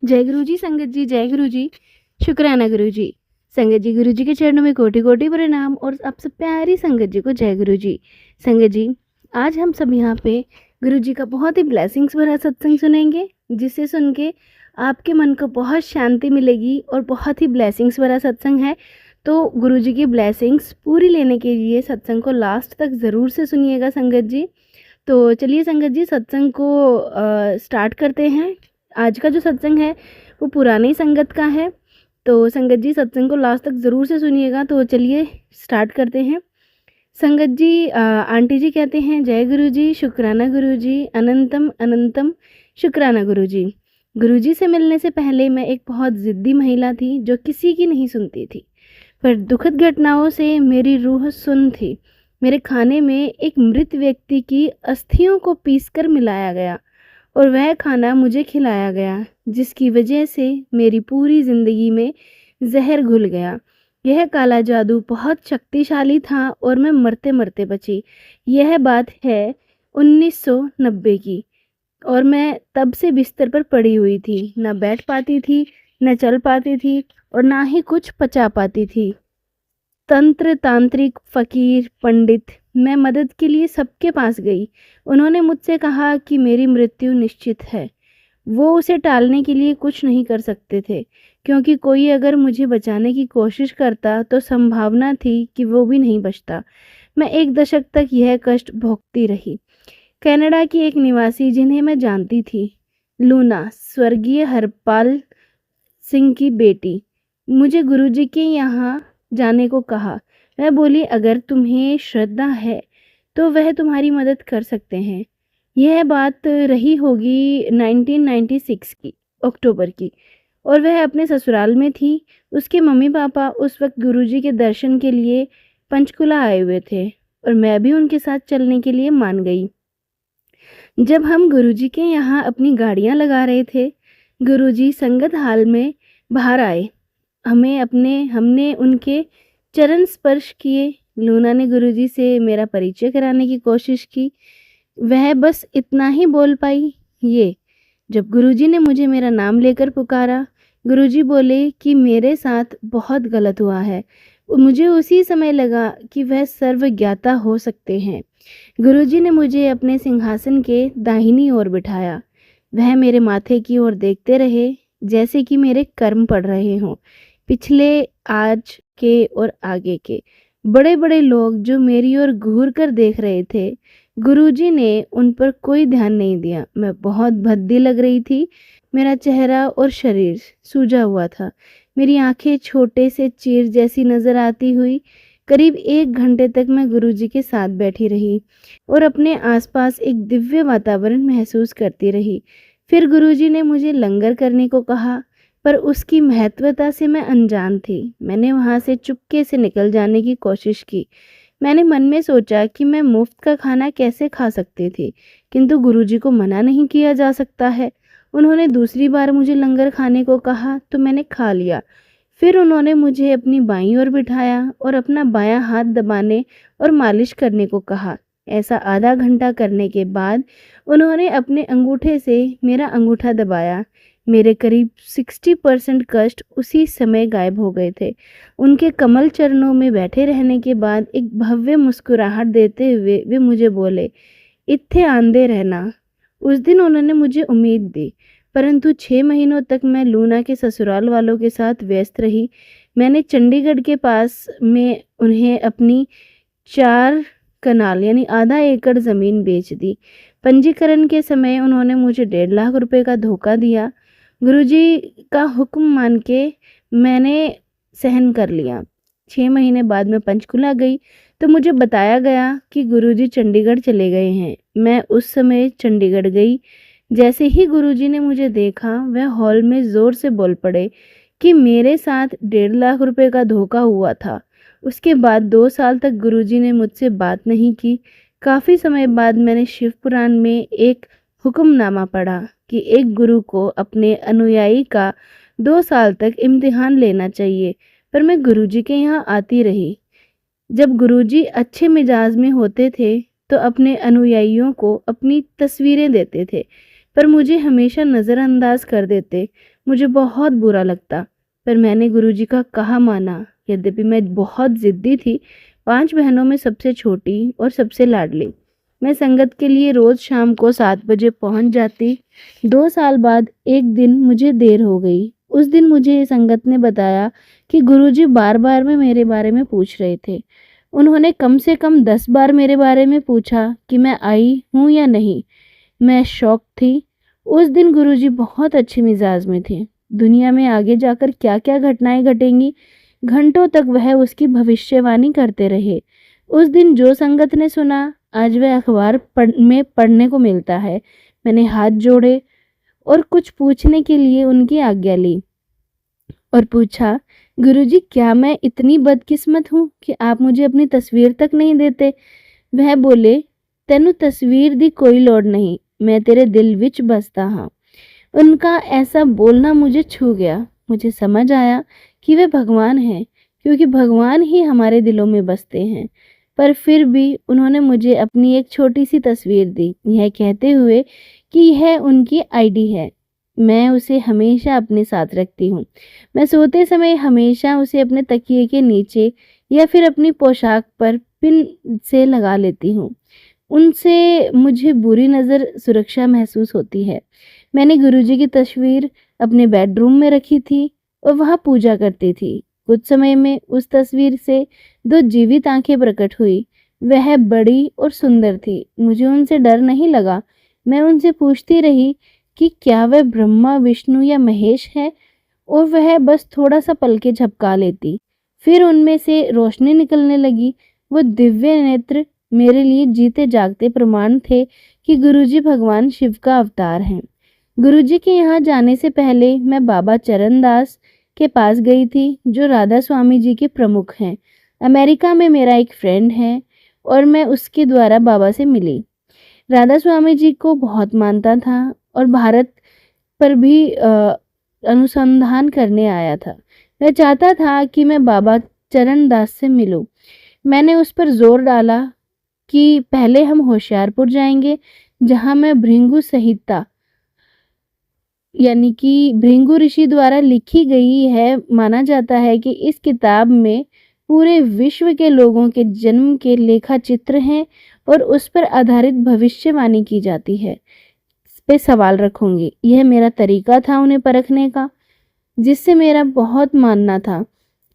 जय गुरु जी संगत जी, जय गुरु जी। शुक्राना गुरु जी। संगत जी, गुरु जी के चरणों में कोटि कोटि प्रणाम और आप सब प्यारी संगत जी को जय गुरु जी। संगत जी, आज हम सब यहाँ पे गुरु जी का बहुत ही ब्लेसिंग्स भरा सत्संग सुनेंगे, जिसे सुन के आपके मन को बहुत शांति मिलेगी और बहुत ही ब्लेसिंग्स भरा सत्संग है। तो गुरु जी की ब्लेसिंग्स पूरी लेने के लिए सत्संग को लास्ट तक ज़रूर से सुनिएगा संगत जी। तो चलिए संगत जी, सत्संग को स्टार्ट करते हैं। आज का जो सत्संग है वो पुरानी संगत का है, तो संगत जी सत्संग को लास्ट तक ज़रूर से सुनिएगा। तो चलिए स्टार्ट करते हैं। संगत जी, आंटी जी कहते हैं जय गुरु जी, शुक्राना गुरु जी, अनंतम अनंतम शुक्राना गुरु जी। गुरु जी से मिलने से पहले मैं एक बहुत ज़िद्दी महिला थी जो किसी की नहीं सुनती थी, पर दुखद घटनाओं से मेरी रूह सुन्न थी। मेरे खाने में एक मृत व्यक्ति की अस्थियों को पीसकर मिलाया गया और वह खाना मुझे खिलाया गया, जिसकी वजह से मेरी पूरी ज़िंदगी में जहर घुल गया। यह काला जादू बहुत शक्तिशाली था और मैं मरते मरते बची। यह बात है 1990 की, और मैं तब से बिस्तर पर पड़ी हुई थी। न बैठ पाती थी, न चल पाती थी और ना ही कुछ पचा पाती थी। तंत्र तांत्रिक फकीर पंडित, मैं मदद के लिए सबके पास गई। उन्होंने मुझसे कहा कि मेरी मृत्यु निश्चित है। वो उसे टालने के लिए कुछ नहीं कर सकते थे, क्योंकि कोई अगर मुझे बचाने की कोशिश करता तो संभावना थी कि वो भी नहीं बचता। मैं 1 दशक तक यह कष्ट भोगती रही। कनाडा की एक निवासी जिन्हें मैं जानती थी, लूना, स्वर्गीय हरपाल सिंह की बेटी, मुझे गुरुजी के यहाँ जाने को कहा। वह बोली, अगर तुम्हें श्रद्धा है तो वह तुम्हारी मदद कर सकते हैं। यह बात रही होगी 1996 की अक्टूबर की, और वह अपने ससुराल में थी। उसके मम्मी पापा उस वक्त गुरुजी के दर्शन के लिए पंचकुला आए हुए थे और मैं भी उनके साथ चलने के लिए मान गई। जब हम गुरुजी के यहाँ अपनी गाड़ियाँ लगा रहे थे, गुरुजी संगत हाल में बाहर आए। हमने उनके चरण स्पर्श किए। लूना ने गुरुजी से मेरा परिचय कराने की कोशिश की। वह बस इतना ही बोल पाई, ये। जब गुरुजी ने मुझे मेरा नाम लेकर पुकारा, गुरुजी बोले कि मेरे साथ बहुत गलत हुआ है। मुझे उसी समय लगा कि वह सर्वज्ञाता हो सकते हैं। गुरुजी ने मुझे अपने सिंहासन के दाहिनी ओर बिठाया। वह मेरे माथे की ओर देखते रहे, जैसे कि मेरे कर्म पड़ रहे हों, पिछले, आज के और आगे के। बड़े बड़े लोग जो मेरी ओर घूर कर देख रहे थे, गुरुजी ने उन पर कोई ध्यान नहीं दिया। मैं बहुत भद्दी लग रही थी। मेरा चेहरा और शरीर सूजा हुआ था। मेरी आंखें छोटे से चीर जैसी नजर आती हुई। करीब 1 घंटे तक मैं गुरुजी के साथ बैठी रही और अपने आसपास एक दिव्य वातावरण महसूस करती रही। फिर गुरुजी ने मुझे लंगर करने को कहा, पर उसकी महत्वता से मैं अनजान थी। मैंने वहाँ से चुपके से निकल जाने की कोशिश की। मैंने मन में सोचा कि मैं मुफ्त का खाना कैसे खा सकती थी, किंतु गुरुजी को मना नहीं किया जा सकता है। उन्होंने दूसरी बार मुझे लंगर खाने को कहा तो मैंने खा लिया। फिर उन्होंने मुझे अपनी बाईं ओर बिठाया और अपना बायां हाथ दबाने और मालिश करने को कहा। ऐसा आधा घंटा करने के बाद उन्होंने अपने अंगूठे से मेरा अंगूठा दबाया। मेरे करीब 60% कष्ट उसी समय गायब हो गए थे। उनके कमल चरणों में बैठे रहने के बाद एक भव्य मुस्कुराहट देते हुए वे मुझे बोले, इत्थे आंदे रहना। उस दिन उन्होंने मुझे उम्मीद दी, परंतु 6 महीनों तक मैं लूना के ससुराल वालों के साथ व्यस्त रही। मैंने चंडीगढ़ के पास में उन्हें अपनी 4 कनाल यानी आधा एकड़ ज़मीन बेच दी। पंजीकरण के समय उन्होंने मुझे 1.5 लाख रुपए का धोखा दिया। गुरुजी का हुक्म मान के मैंने सहन कर लिया। 6 महीने बाद मैं पंचकुला गई तो मुझे बताया गया कि गुरुजी चंडीगढ़ चले गए हैं। मैं उस समय चंडीगढ़ गई। जैसे ही गुरुजी ने मुझे देखा, वह हॉल में ज़ोर से बोल पड़े कि मेरे साथ 1.5 लाख रुपए का धोखा हुआ था। उसके बाद 2 साल तक गुरुजी ने मुझसे बात नहीं की। काफ़ी समय बाद मैंने शिव पुराण में एक हुक्मनामा पढ़ा कि एक गुरु को अपने अनुयायी का 2 साल तक इम्तिहान लेना चाहिए, पर मैं गुरुजी के यहाँ आती रही। जब गुरुजी अच्छे मिजाज में होते थे तो अपने अनुयायियों को अपनी तस्वीरें देते थे। पर मुझे हमेशा नज़रअंदाज कर देते। मुझे बहुत बुरा लगता, पर मैंने गुरुजी का कहा माना। यद्यपि मैं बहुत ज़िद्दी थी, 5 बहनों में सबसे छोटी और सबसे लाडली। मैं संगत के लिए रोज़ शाम को 7 बजे पहुंच जाती। 2 साल बाद एक दिन मुझे देर हो गई। उस दिन मुझे संगत ने बताया कि गुरुजी बार-बार में मेरे बारे में पूछ रहे थे। उन्होंने कम से कम 10 बार मेरे बारे में पूछा कि मैं आई हूँ या नहीं। मैं शॉक थी। उस दिन गुरुजी बहुत अच्छे मिजाज में थे। दुनिया में आगे जाकर क्या-क्या घटनाएं घटेंगी, घंटों तक वह उसकी भविष्यवाणी करते रहे। उस दिन जो संगत ने सुना, आज वह अखबार में पढ़ने को मिलता है। मैंने हाथ जोड़े और कुछ पूछने के लिए उनकी आज्ञा ली और पूछा, गुरुजी क्या मैं इतनी बदकिस्मत हूँ कि आप मुझे अपनी तस्वीर तक नहीं देते? वह बोले, तेनू तस्वीर दी कोई लोड़ नहीं, मैं तेरे दिल विच बसता हाँ। उनका ऐसा बोलना मुझे छू गया। मुझे समझ आया कि वे भगवान हैं, क्योंकि भगवान ही हमारे दिलों में बसते हैं। पर फिर भी उन्होंने मुझे अपनी एक छोटी सी तस्वीर दी, यह कहते हुए कि यह उनकी आईडी है। मैं उसे हमेशा अपने साथ रखती हूँ। मैं सोते समय हमेशा उसे अपने तकिए के नीचे या फिर अपनी पोशाक पर पिन से लगा लेती हूँ। उनसे मुझे बुरी नज़र सुरक्षा महसूस होती है। मैंने गुरुजी की तस्वीर अपने बेडरूम में रखी थी और वहाँ पूजा करती थी। कुछ समय में उस तस्वीर से 2 जीवित आंखें प्रकट हुई। वह बड़ी और सुंदर थी। मुझे उनसे डर नहीं लगा। मैं उनसे पूछती रही कि क्या वह ब्रह्मा, विष्णु या महेश है, और वह बस थोड़ा सा पलकें झपका लेती। फिर उनमें से रोशनी निकलने लगी। वो दिव्य नेत्र मेरे लिए जीते जागते प्रमाण थे कि गुरुजी भगवान शिव का अवतार हैं। गुरुजी के यहाँ जाने से पहले मैं बाबा चरणदास के पास गई थी, जो राधा स्वामी जी के प्रमुख हैं। अमेरिका में मेरा एक फ्रेंड है और मैं उसके द्वारा बाबा से मिली। राधा स्वामी जी को बहुत मानता था और भारत पर भी अनुसंधान करने आया था। वह चाहता था कि मैं बाबा चरणदास से मिलूं। मैंने उस पर जोर डाला कि पहले हम होशियारपुर जाएंगे, जहां मैं भृंगु संहिता यानी कि भृंगु ऋषि द्वारा लिखी गई है। माना जाता है कि इस किताब में पूरे विश्व के लोगों के जन्म के लेखा चित्र हैं और उस पर आधारित भविष्यवाणी की जाती है। इस पे सवाल रखूंगी। यह मेरा तरीका था उन्हें परखने का, जिससे मेरा बहुत मानना था।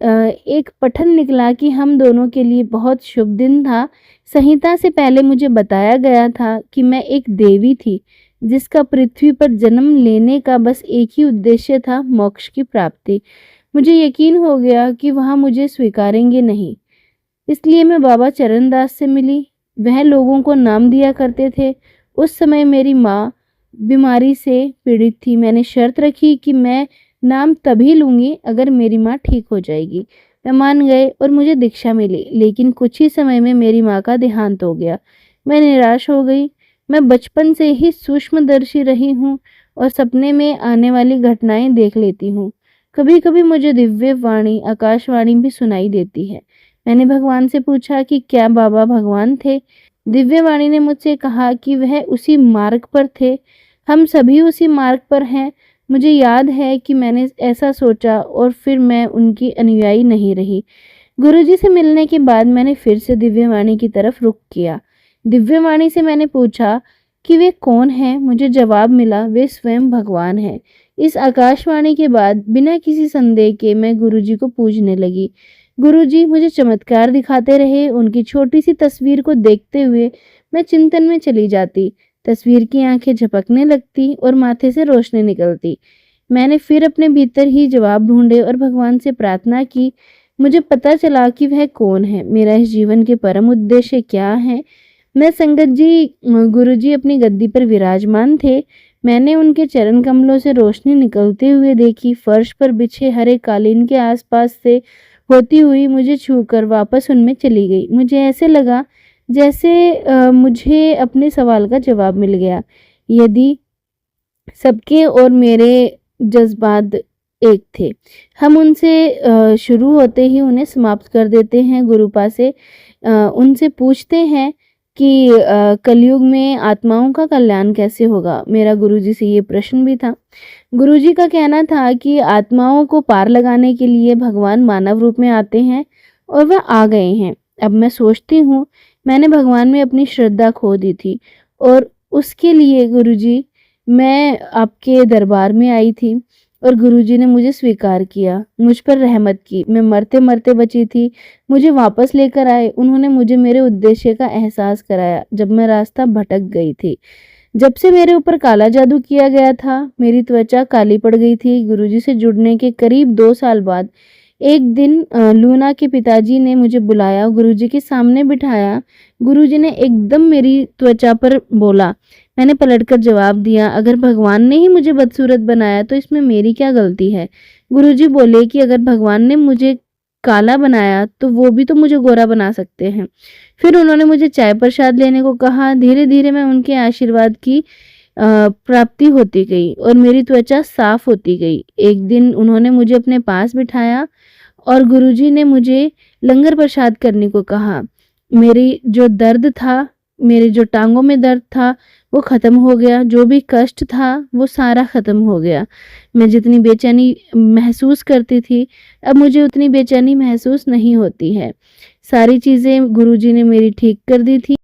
एक पठन निकला कि हम दोनों के लिए बहुत शुभ दिन था। संहिता से पहले मुझे बताया गया था कि मैं एक देवी थी, जिसका पृथ्वी पर जन्म लेने का बस एक ही उद्देश्य था, मोक्ष की प्राप्ति। मुझे यकीन हो गया कि वहाँ मुझे स्वीकारेंगे नहीं, इसलिए मैं बाबा चरणदास से मिली। वह लोगों को नाम दिया करते थे। उस समय मेरी माँ बीमारी से पीड़ित थी। मैंने शर्त रखी कि मैं नाम तभी लूँगी अगर मेरी माँ ठीक हो जाएगी। वे मान गए और मुझे दीक्षा मिली, लेकिन कुछ ही समय में मेरी माँ का देहांत हो गया। मैं निराश हो गई। मैं बचपन से ही सूक्ष्मदर्शी रही हूँ और सपने में आने वाली घटनाएं देख लेती हूँ। कभी कभी मुझे दिव्य वाणी, आकाशवाणी भी सुनाई देती है। मैंने भगवान से पूछा कि क्या बाबा भगवान थे। दिव्यवाणी ने मुझसे कहा कि वह उसी मार्ग पर थे। हम सभी उसी मार्ग पर हैं। मुझे याद है कि मैंने ऐसा सोचा और फिर मैं उनकी अनुयायी नहीं रही। गुरुजी से मिलने के बाद मैंने फिर से दिव्यवाणी की तरफ रुख किया। दिव्यवाणी से मैंने पूछा कि वे कौन हैं। मुझे जवाब मिला, वे स्वयं भगवान हैं। इस आकाशवाणी के बाद बिना किसी संदेह के मैं गुरुजी को पूजने लगी। गुरुजी मुझे चमत्कार दिखाते रहे। उनकी छोटी सी तस्वीर को देखते हुए मैं चिंतन में चली जाती। तस्वीर की आंखें झपकने लगती और माथे से रोशनी निकलती। मैंने फिर अपने भीतर ही जवाब ढूंढे और भगवान से प्रार्थना की। मुझे पता चला कि वह कौन है, मेरा इस जीवन के परम उद्देश्य क्या है। मैं संगत जी गुरुजी अपनी गद्दी पर विराजमान थे। मैंने उनके चरण कमलों से रोशनी निकलते हुए देखी। फर्श पर बिछे हरे कालीन के आसपास से होती हुई मुझे छूकर वापस उनमें चली गई। मुझे ऐसे लगा जैसे मुझे अपने सवाल का जवाब मिल गया। यदि सबके और मेरे जज्बात एक थे, हम उनसे शुरू होते ही उन्हें समाप्त कर देते हैं। गुरुपा से उनसे पूछते हैं कि कलयुग में आत्माओं का कल्याण कैसे होगा? मेरा गुरुजी से ये प्रश्न भी था। गुरुजी का कहना था कि आत्माओं को पार लगाने के लिए भगवान मानव रूप में आते हैं और वह आ गए हैं। अब मैं सोचती हूँ, मैंने भगवान में अपनी श्रद्धा खो दी थी और उसके लिए गुरुजी मैं आपके दरबार में आई थी और गुरुजी ने मुझे स्वीकार किया, मुझ पर रहमत की। मैं मरते-मरते बची थी, मुझे वापस लेकर आए। उन्होंने मुझे मेरे उद्देश्य का एहसास कराया जब मैं रास्ता भटक गई थी। जब से मेरे ऊपर काला जादू किया गया था, मेरी त्वचा काली पड़ गई थी। गुरुजी से जुड़ने के करीब 2 साल बाद एक दिन लूना के पिताजी ने मुझे बुलाया, गुरुजी के सामने बिठाया। गुरुजी ने एकदम मेरी त्वचा पर बोला। मैंने पलटकर जवाब दिया, अगर भगवान ने ही मुझे बदसूरत बनाया तो इसमें मेरी क्या गलती है? गुरुजी बोले कि अगर भगवान ने मुझे काला बनाया तो वो भी तो मुझे गोरा बना सकते हैं। फिर उन्होंने मुझे चाय प्रसाद लेने को कहा। धीरे-धीरे मैं उनके आशीर्वाद की प्राप्ति होती गई और मेरी त्वचा साफ होती गई। एक दिन उन्होंने मुझे अपने पास बिठाया और गुरुजी ने मुझे लंगर प्रसाद करने को कहा। मेरी जो दर्द था, मेरे जो टाँगों में दर्द था, वो ख़त्म हो गया। जो भी कष्ट था, वो सारा ख़त्म हो गया। मैं जितनी बेचैनी महसूस करती थी, अब मुझे उतनी बेचैनी महसूस नहीं होती है। सारी चीज़ें गुरुजी ने मेरी ठीक कर दी थी।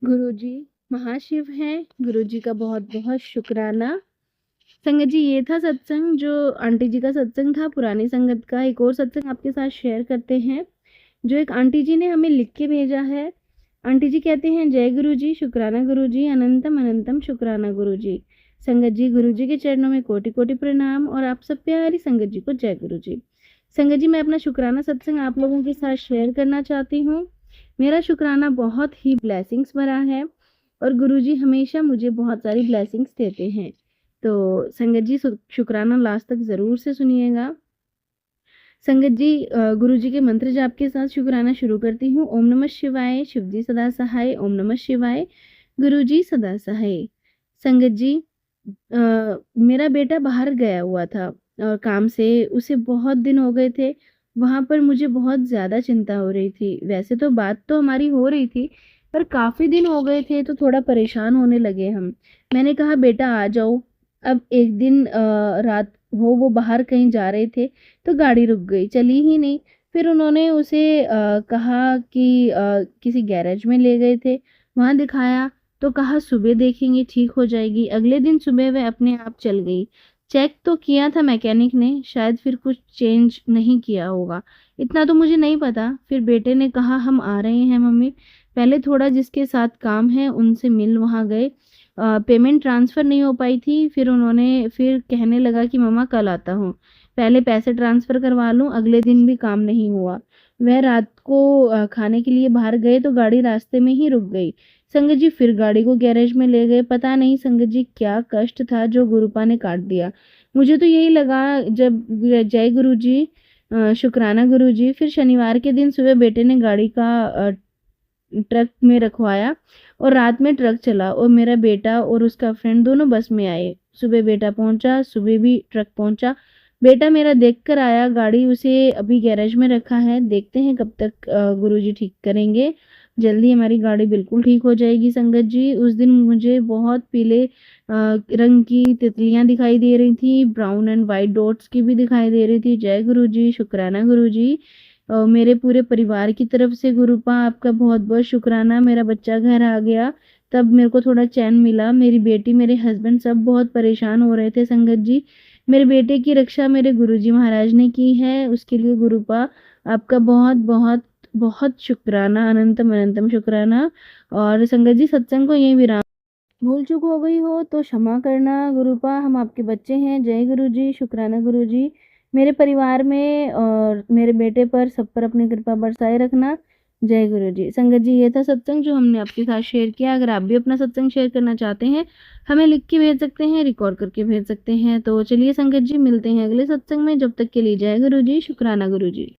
गुरुजी महाशिव हैं, गुरुजी का बहुत-बहुत शुक्राना। संगत जी, ये था सत्संग जो आंटी जी का सत्संग था पुरानी संगत का। एक और सत्संग आपके साथ शेयर करते हैं, जो एक आंटी जी ने हमें लिख के भेजा है। आंटी जी कहते हैं, जय गुरुजी, शुक्राना गुरुजी, अनंतम अनंतम शुक्राना गुरुजी। संगत जी, गुरुजी के चरणों में कोटि-कोटि प्रणाम और आप सब प्यारी संगत जी को जय गुरुजी। संगत जी, मैं अपना शुक्राना सत्संग आप लोगों के साथ शेयर करना चाहती हूँ। मेरा शुक्राना बहुत ही ब्लेसिंग्स भरा है और गुरुजी हमेशा मुझे बहुत सारी ब्लेसिंग्स देते हैं। तो संगत जी, शुक्राना लास्ट तक ज़रूर से सुनिएगा। संगत जी, गुरुजी के मंत्र जाप के साथ शुक्राना शुरू करती हूँ। ओम नमः शिवाय, शिवजी सदा सहाय। ओम नमः शिवाय, गुरुजी सदा सहाय। संगत जी, मेरा बेटा बाहर गया हुआ था काम से, उसे बहुत दिन हो गए थे। वहाँ पर मुझे बहुत ज़्यादा चिंता हो रही थी। वैसे तो बात तो हमारी हो रही थी, पर काफ़ी दिन हो गए थे तो थोड़ा परेशान होने लगे हम। मैंने कहा, बेटा आ जाओ। अब एक दिन रात वो बाहर कहीं जा रहे थे तो गाड़ी रुक गई, चली ही नहीं। फिर उन्होंने उसे कहा कि किसी गैरेज में ले गए थे, वहाँ दिखाया तो कहा सुबह देखेंगे ठीक हो जाएगी। अगले दिन सुबह वह अपने आप चल गई। चेक तो किया था मैकेनिक ने, शायद फिर कुछ चेंज नहीं किया होगा, इतना तो मुझे नहीं पता। फिर बेटे ने कहा, हम आ रहे हैं मम्मी। पहले थोड़ा जिसके साथ काम है उनसे मिल वहाँ गए। पेमेंट ट्रांसफ़र नहीं हो पाई थी, फिर उन्होंने फिर कहने लगा कि मम्मा कल आता हूँ। पहले पैसे ट्रांसफ़र करवा लूँ, अगले दिन भी काम नहीं हुआ। वह रात को खाने के लिए बाहर गए तो गाड़ी रास्ते में ही रुक गई। संगत जी, फिर गाड़ी को गैरेज में ले गए। पता नहीं संगत जी क्या कष्ट था जो गुरुपा ने काट दिया। मुझे तो यही लगा जब जय गुरुजी, शुक्राना गुरुजी। फिर शनिवार के दिन सुबह बेटे ने गाड़ी का ट्रक में रखवाया और रात में ट्रक चला और मेरा बेटा और उसका फ्रेंड दोनों बस में आए। सुबह बेटा पहुंचा, सुबह भी ट्रक पहुंचा। बेटा मेरा देख कर आया, गाड़ी उसे अभी गैरेज में रखा है, देखते हैं कब तक गुरुजी ठीक करेंगे। जल्दी हमारी गाड़ी बिल्कुल ठीक हो जाएगी। संगत जी, उस दिन मुझे बहुत पीले रंग की तितलियां दिखाई दे रही थी, ब्राउन एंड वाइट डॉट्स की भी दिखाई दे रही थी। जय गुरुजी, शुक्राना गुरुजी। मेरे पूरे परिवार की तरफ से गुरुपा आपका बहुत बहुत शुक्राना। मेरा बच्चा घर आ गया, तब मेरे को थोड़ा चैन मिला। मेरी बेटी, मेरे हस्बैंड सब बहुत परेशान हो रहे थे। संगत जी, मेरे बेटे की रक्षा मेरे गुरुजी महाराज ने की है, उसके लिए गुरुपा आपका बहुत बहुत बहुत शुक्राना, अनंतम अनंतम शुक्राना। और संगत जी, सत्संग को यहीं विराम। भूल चूक हो गई हो तो क्षमा करना गुरुपा, हम आपके बच्चे हैं। जय गुरुजी, शुक्राना गुरुजी। मेरे परिवार में और मेरे बेटे पर सब पर अपनी कृपा बरसाए रखना। जय गुरुजी। संगत जी, ये था सत्संग जो हमने आपके साथ शेयर किया। अगर आप भी अपना सत्संग शेयर करना चाहते हैं, हमें लिख के भेज सकते हैं, रिकॉर्ड करके भेज सकते हैं। तो चलिए संगत जी, मिलते हैं अगले सत्संग में। जब तक के लिए जय गुरुजी, शुक्राना गुरुजी।